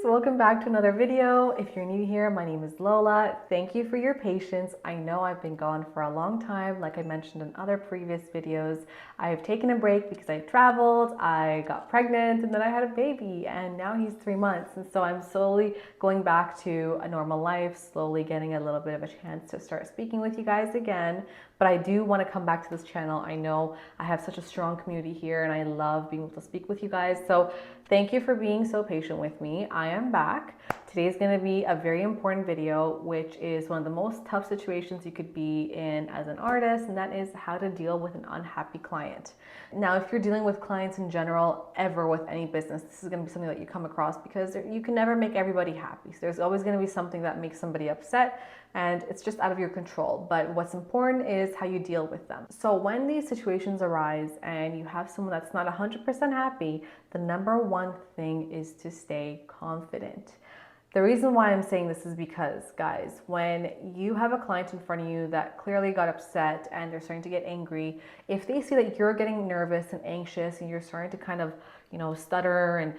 welcome back to another video. If you're new here, my name is Lola. Thank you for your patience. I know I've been gone for a long time. Like I mentioned in other previous videos, I've taken a break because I traveled, I got pregnant, and then I had a baby, and now he's 3 months. And so I'm slowly going back to a normal life, slowly getting a little bit of a chance to start speaking with you guys again. But I do want to come back to this channel. I know I have such a strong community here and I love being able to speak with you guys. So thank you for being so patient with me. I am back. Today is going to be a very important video, which is one of the most tough situations you could be in as an artist, and that is how to deal with an unhappy client. Now, if you're dealing with clients in general, ever with any business, this is going to be something that you come across because you can never make everybody happy. So there's always going to be something that makes somebody upset, and it's just out of your control. But what's important is how you deal with them. So when these situations arise and you have someone that's not 100% happy, the number one thing is to stay confident. The reason why I'm saying this is because, guys, when you have a client in front of you that clearly got upset and they're starting to get angry, if they see that you're getting nervous and anxious and you're starting to kind of, stutter and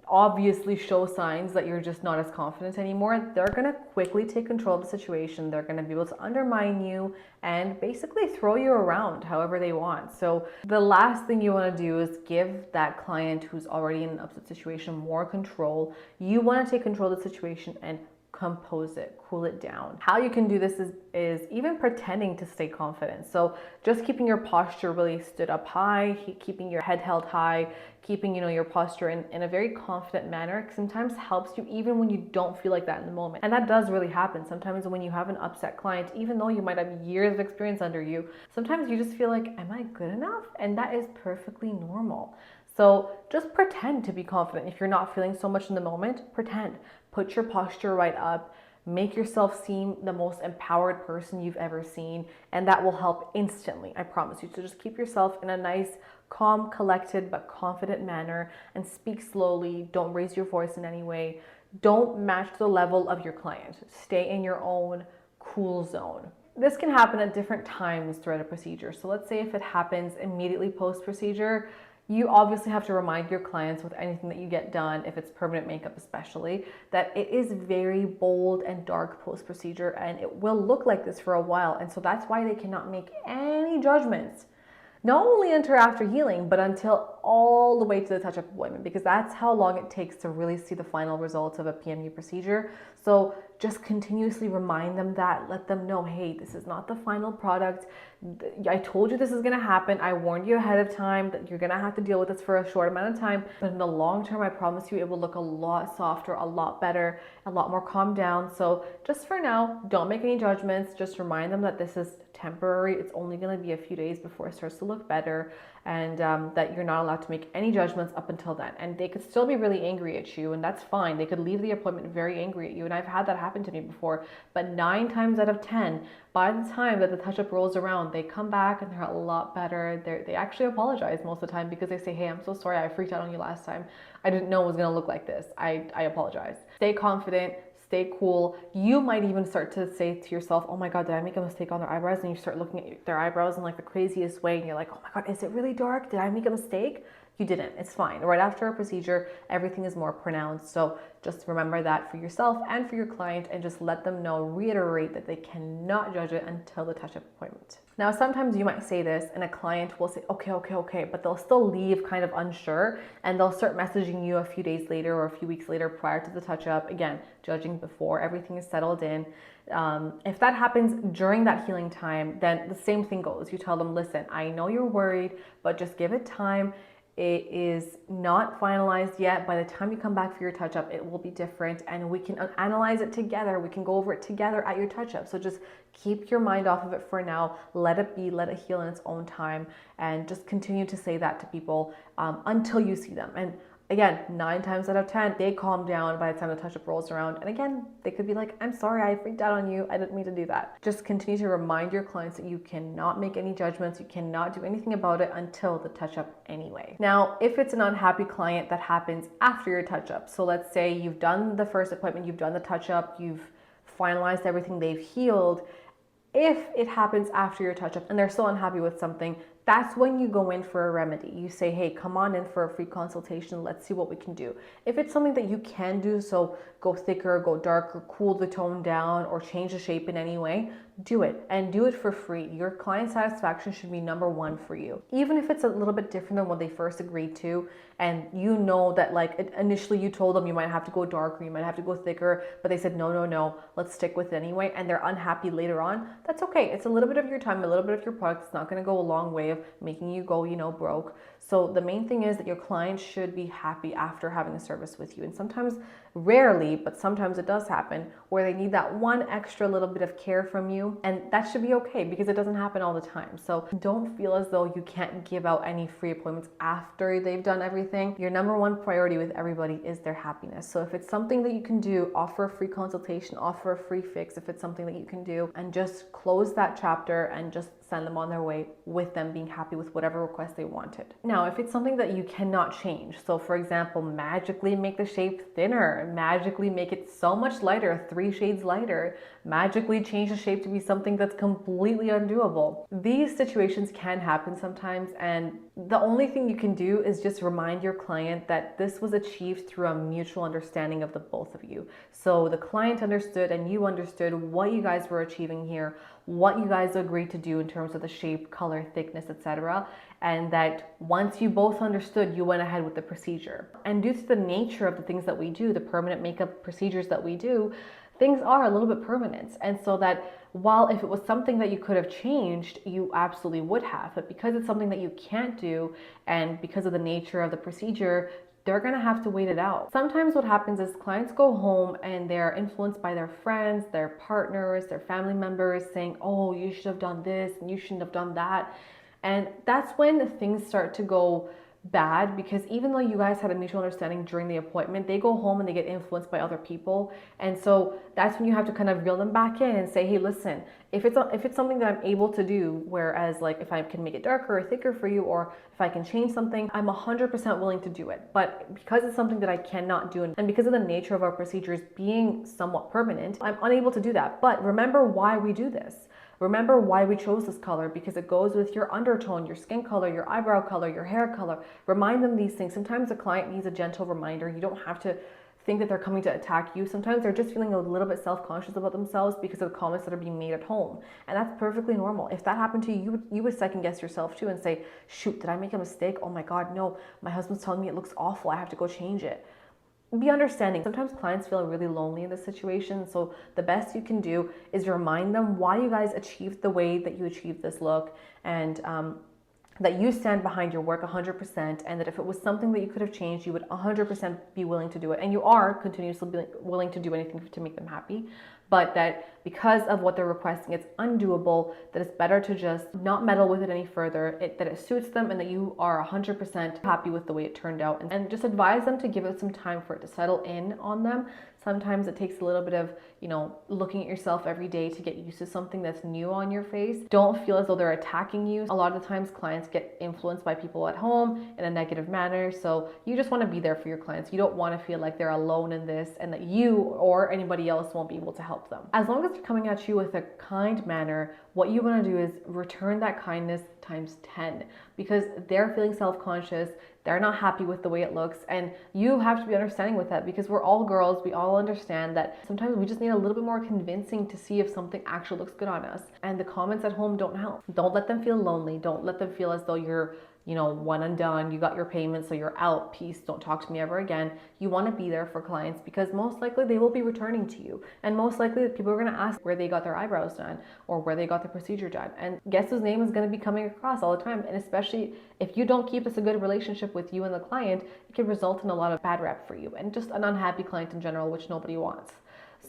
obviously show signs that you're just not as confident anymore, they're going to quickly take control of the situation. They're going to be able to undermine you and basically throw you around however they want. So the last thing you want to do is give that client who's already in an upset situation more control. You want to take control of the situation and compose it, cool it down. How you can do this is even pretending to stay confident. So just keeping your posture really stood up high, keeping your head held high, keeping your posture in a very confident manner sometimes helps you even when you don't feel like that in the moment. And that does really happen. Sometimes when you have an upset client, even though you might have years of experience under you, sometimes you just feel like, am I good enough? And that is perfectly normal. So just pretend to be confident. If you're not feeling so much in the moment, pretend. Put your posture right up. Make yourself seem the most empowered person you've ever seen, and that will help instantly, I promise you. So just keep yourself in a nice, calm, collected, but confident manner and speak slowly. Don't raise your voice in any way. Don't match the level of your client. Stay in your own cool zone. This can happen at different times throughout a procedure. So let's say if it happens immediately post-procedure, you obviously have to remind your clients with anything that you get done, if it's permanent makeup especially, that it is very bold and dark post-procedure and it will look like this for a while. And so that's why they cannot make any judgments, not only until after healing, but until all the way to the touch-up appointment, because that's how long it takes to really see the final results of a PMU procedure. So just continuously remind them that, let them know, hey, this is not the final product. I told you this is gonna happen. I warned you ahead of time that you're gonna have to deal with this for a short amount of time, but in the long term, I promise you it will look a lot softer, a lot better, a lot more calmed down. So just for now, don't make any judgments. Just remind them that this is temporary. It's only gonna be a few days before it starts to look better, and that you're not allowed to make any judgments up until then. And they could still be really angry at you, and that's fine. They could leave the appointment very angry at you, and I've had that happen to me before. But 9 times out of 10, by the time that the touch-up rolls around, they come back and they're a lot better. They actually apologize most of the time because they say, hey, I'm so sorry, I freaked out on you last time. I didn't know it was gonna look like this. I apologize. Stay confident. Stay cool. You might even start to say to yourself, oh my God, did I make a mistake on their eyebrows? And you start looking at their eyebrows in like the craziest way. And you're like, oh my God, is it really dark? Did I make a mistake? You didn't. It's fine. Right after a procedure, everything is more pronounced. So just remember that for yourself and for your client, and just let them know, reiterate that they cannot judge it until the touch-up appointment. Now, sometimes you might say this and a client will say, okay, but they'll still leave kind of unsure, and they'll start messaging you a few days later or a few weeks later prior to the touch-up, again, judging before everything is settled in. If that happens during that healing time, then the same thing goes. You tell them, listen, I know you're worried, but just give it time. It is not finalized yet. By the time you come back for your touch-up, it will be different, and we can analyze it together. We can go over it together at your touch-up. So just keep your mind off of it for now. Let it be, let it heal in its own time, and just continue to say that to people until you see them. And again, 9 times out of 10, they calm down by the time the touch-up rolls around. And again, they could be like, I'm sorry, I freaked out on you. I didn't mean to do that. Just continue to remind your clients that you cannot make any judgments. You cannot do anything about it until the touch-up anyway. Now, if it's an unhappy client that happens after your touch-up, so let's say you've done the first appointment, you've done the touch-up, you've finalized everything, they've healed. If it happens after your touch-up and they're still unhappy with something, that's when you go in for a remedy. You say, hey, come on in for a free consultation. Let's see what we can do. If it's something that you can do, so go thicker, go darker, cool the tone down, or change the shape in any way, do it, and do it for free. Your client satisfaction should be number one for you. Even if it's a little bit different than what they first agreed to, and you know that like initially you told them you might have to go darker, you might have to go thicker, but they said, no, no, no, let's stick with it anyway, and they're unhappy later on, that's okay. It's a little bit of your time, a little bit of your product. It's not going to go a long way of making you go, broke. So the main thing is that your client should be happy after having a service with you. And sometimes, rarely, but sometimes it does happen where they need that one extra little bit of care from you, and that should be okay because it doesn't happen all the time. So don't feel as though you can't give out any free appointments after they've done everything. Your number one priority with everybody is their happiness. So if it's something that you can do, offer a free consultation, offer a free fix if it's something that you can do, and just close that chapter and just send them on their way with them being happy with whatever request they wanted. Now, if it's something that you cannot change, so for example, magically make the shape thinner, magically make it so much lighter, 3 shades lighter, magically change the shape to be something that's completely undoable. These situations can happen sometimes, and the only thing you can do is just remind your client that this was achieved through a mutual understanding of the both of you. So the client understood and you understood what you guys were achieving here, what you guys agreed to do in terms of the shape, color, thickness, etc. And that once you both understood, you went ahead with the procedure. And due to the nature of the things that we do, the permanent makeup procedures that we do, things are a little bit permanent. And so that while if it was something that you could have changed, you absolutely would have. But because it's something that you can't do, and because of the nature of the procedure, they're gonna have to wait it out. Sometimes what happens is clients go home and they're influenced by their friends, their partners, their family members saying, oh, you should have done this and you shouldn't have done that. And that's when things start to go bad, because even though you guys had a mutual understanding during the appointment, they go home and they get influenced by other people. And so that's when you have to kind of reel them back in and say, hey, listen, if it's something that I'm able to do, whereas like if I can make it darker or thicker for you, or if I can change something, I'm 100% willing to do it. But because it's something that I cannot do, and because of the nature of our procedures being somewhat permanent, I'm unable to do that. But remember why we do this. Remember why we chose this color, because it goes with your undertone, your skin color, your eyebrow color, your hair color. Remind them these things. Sometimes a client needs a gentle reminder. You don't have to think that they're coming to attack you. Sometimes they're just feeling a little bit self-conscious about themselves because of the comments that are being made at home. And that's perfectly normal. If that happened to you, you would second guess yourself too and say, shoot, did I make a mistake? Oh my God, no, my husband's telling me it looks awful. I have to go change it. Be understanding. Sometimes clients feel really lonely in this situation. So the best you can do is remind them why you guys achieved the way that you achieved this look, and that you stand behind your work 100%, and that if it was something that you could have changed, you would 100% be willing to do it. And you are continuously willing to do anything to make them happy. But that because of what they're requesting, it's undoable, that it's better to just not meddle with it any further, that it suits them, and that you are 100% happy with the way it turned out. And just advise them to give it some time for it to settle in on them. Sometimes it takes a little bit of, looking at yourself every day to get used to something that's new on your face. Don't feel as though they're attacking you. A lot of the times clients get influenced by people at home in a negative manner. So you just want to be there for your clients. You don't want to feel like they're alone in this and that you or anybody else won't be able to help them. As long as they're coming at you with a kind manner, what you want to do is return that kindness times 10, because they're feeling self-conscious. They're not happy with the way it looks, and you have to be understanding with that, because we're all girls. We all understand that sometimes we just need a little bit more convincing to see if something actually looks good on us, and the comments at home don't help. Don't let them feel lonely. Don't let them feel as though you're one and done. You got your payment, so you're out. Peace. Don't talk to me ever again. You want to be there for clients, because most likely they will be returning to you. And most likely people are going to ask where they got their eyebrows done or where they got the procedure done. And guess whose name is going to be coming across all the time. And especially if you don't keep this a good relationship with you and the client, it can result in a lot of bad rep for you and just an unhappy client in general, which nobody wants.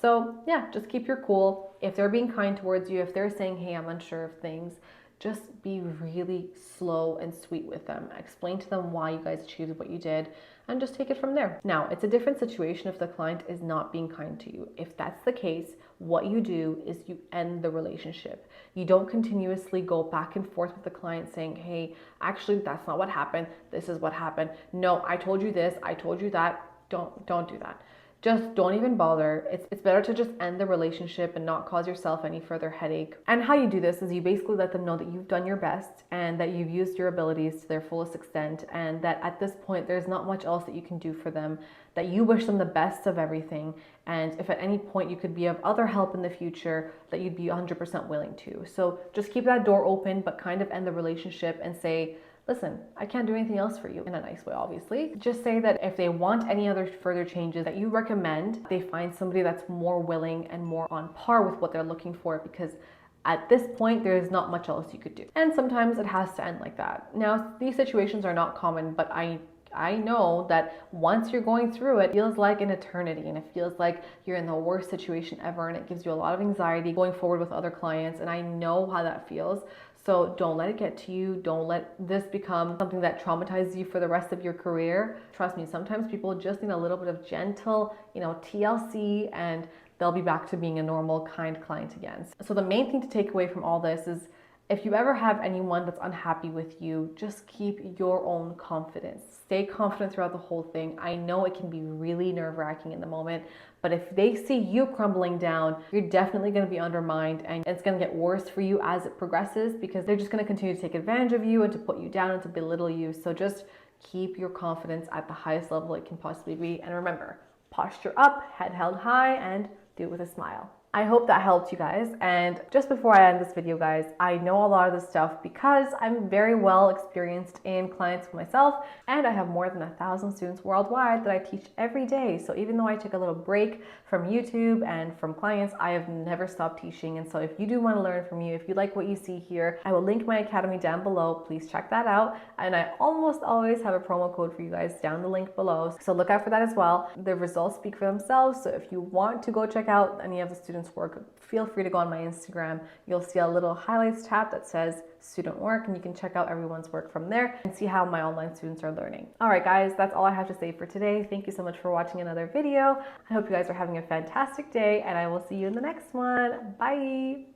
So yeah, just keep your cool. If they're being kind towards you, if they're saying, hey, I'm unsure of things, just be really slow and sweet with them. Explain to them why you guys achieved what you did, and just take it from there. Now, it's a different situation if the client is not being kind to you. If that's the case, what you do is you end the relationship. You don't continuously go back and forth with the client saying, hey, actually, that's not what happened. This is what happened. No, I told you this, I told you that. Don't do that. just don't even bother. It's better to just end the relationship and not cause yourself any further headache. And how you do this is you basically let them know that you've done your best and that you've used your abilities to their fullest extent, and that at this point there's not much else that you can do for them, that you wish them the best of everything, and if at any point you could be of other help in the future, that you'd be 100% willing to. So just keep that door open, but kind of end the relationship and say, listen, I can't do anything else for you, in a nice way, obviously. Just say that if they want any other further changes, that you recommend they find somebody that's more willing and more on par with what they're looking for, because at this point, there's not much else you could do. And sometimes it has to end like that. Now, these situations are not common, but I know that once you're going through it, it feels like an eternity, and it feels like you're in the worst situation ever, and it gives you a lot of anxiety going forward with other clients, and I know how that feels. So don't let it get to you. Don't let this become something that traumatizes you for the rest of your career. Trust me, sometimes people just need a little bit of gentle, TLC, and they'll be back to being a normal, kind client again. So the main thing to take away from all this is, if you ever have anyone that's unhappy with you, just keep your own confidence. Stay confident throughout the whole thing. I know it can be really nerve-wracking in the moment, but if they see you crumbling down, you're definitely going to be undermined, and it's going to get worse for you as it progresses, because they're just going to continue to take advantage of you and to put you down and to belittle you. So just keep your confidence at the highest level it can possibly be. And remember, posture up, head held high, and do it with a smile. I hope that helped you guys. And just before I end this video, guys, I know a lot of this stuff because I'm very well experienced in clients myself, and I have more than 1,000 students worldwide that I teach every day. So even though I took a little break from YouTube and from clients, I have never stopped teaching. And so if you do want to learn from me, if you like what you see here, I will link my academy down below. Please check that out. And I almost always have a promo code for you guys down the link below. So look out for that as well. The results speak for themselves. So if you want to go check out any of the students' work, feel free to go on my Instagram. You'll see a little highlights tab that says student work, and you can check out everyone's work from there and see how my online students are learning. All right, guys, that's all I have to say for today. Thank you so much for watching another video. I hope you guys are having a fantastic day, and I will see you in the next one. Bye.